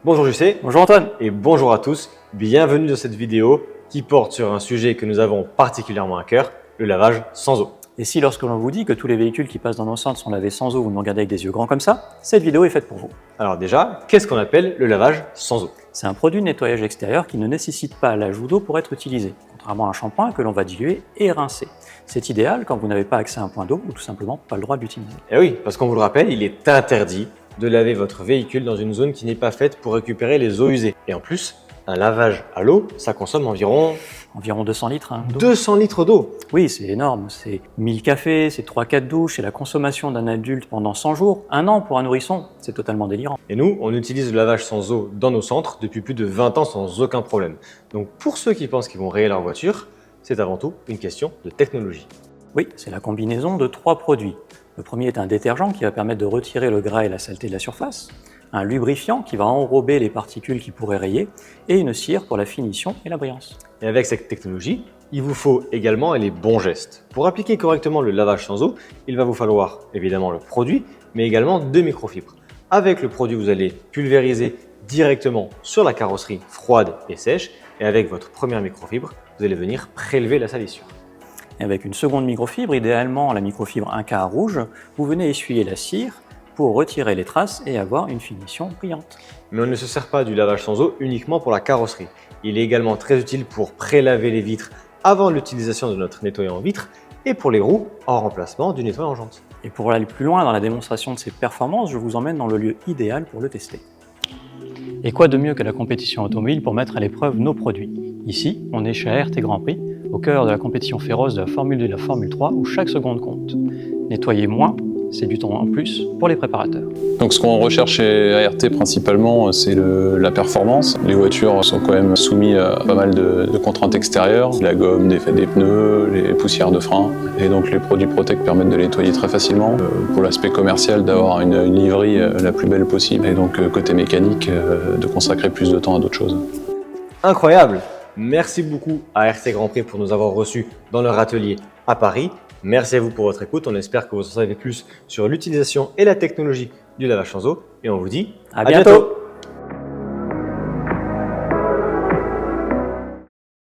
Bonjour JC Bonjour Antoine. et bonjour à tous. Bienvenue dans cette vidéo qui porte sur un sujet que nous avons particulièrement à cœur, le lavage sans eau. Et si lorsque l'on vous dit que tous les véhicules qui passent dans nos centres sont lavés sans eau, vous nous regardez avec des yeux grands comme ça, cette vidéo est faite pour vous. Alors déjà, qu'est-ce qu'on appelle le lavage sans eau? C'est un produit de nettoyage extérieur qui ne nécessite pas l'ajout d'eau pour être utilisé, contrairement à un shampoing que l'on va diluer et rincer. C'est idéal quand vous n'avez pas accès à un point d'eau ou tout simplement pas le droit de l'utiliser. Eh oui, parce qu'on vous le rappelle, il est interdit de laver votre véhicule dans une zone qui n'est pas faite pour récupérer les eaux usées. Et en plus, un lavage à l'eau, ça consomme environ Environ 200 litres d'eau. 200 litres d'eau. Oui, c'est énorme. C'est 1000 cafés, c'est 3-4 douches, c'est la consommation d'un adulte pendant 100 jours, un an pour un nourrisson. C'est totalement délirant. Et nous, on utilise le lavage sans eau dans nos centres depuis plus de 20 ans sans aucun problème. Donc pour ceux qui pensent qu'ils vont rayer leur voiture, c'est avant tout une question de technologie. Oui, c'est la combinaison de 3 produits. Le premier est un détergent qui va permettre de retirer le gras et la saleté de la surface, un lubrifiant qui va enrober les particules qui pourraient rayer, et une cire pour la finition et la brillance. Et avec cette technologie, il vous faut également les bons gestes. Pour appliquer correctement le lavage sans eau, il va vous falloir évidemment le produit, mais également 2 microfibres. Avec le produit, vous allez pulvériser directement sur la carrosserie froide et sèche, et avec votre première microfibre, vous allez venir prélever la salissure. Et avec une seconde microfibre, idéalement la microfibre 1K rouge, vous venez essuyer la cire pour retirer les traces et avoir une finition brillante. Mais on ne se sert pas du lavage sans eau uniquement pour la carrosserie. Il est également très utile pour prélaver les vitres avant l'utilisation de notre nettoyant vitre et pour les roues en remplacement du nettoyant jante. Et pour aller plus loin dans la démonstration de ces performances, je vous emmène dans le lieu idéal pour le tester. Et quoi de mieux que la compétition automobile pour mettre à l'épreuve nos produits? Ici, on est chez ART Grand Prix, au cœur de la compétition féroce de la Formule 2 et de la Formule 3 où chaque seconde compte. Nettoyer moins, c'est du temps en plus pour les préparateurs. Donc ce qu'on recherche chez ART principalement, c'est la performance. Les voitures sont quand même soumises à pas mal de contraintes extérieures, la gomme, des pneus, les poussières de frein. Et donc les produits Protec permettent de les nettoyer très facilement. Pour l'aspect commercial, d'avoir une livrée la plus belle possible. Et donc côté mécanique, de consacrer plus de temps à d'autres choses. Incroyable! Merci beaucoup à ART Grand Prix pour nous avoir reçus dans leur atelier à Paris. Merci à vous pour votre écoute. On espère que vous en savez plus sur l'utilisation et la technologie du lavage sans eau. Et on vous dit À bientôt.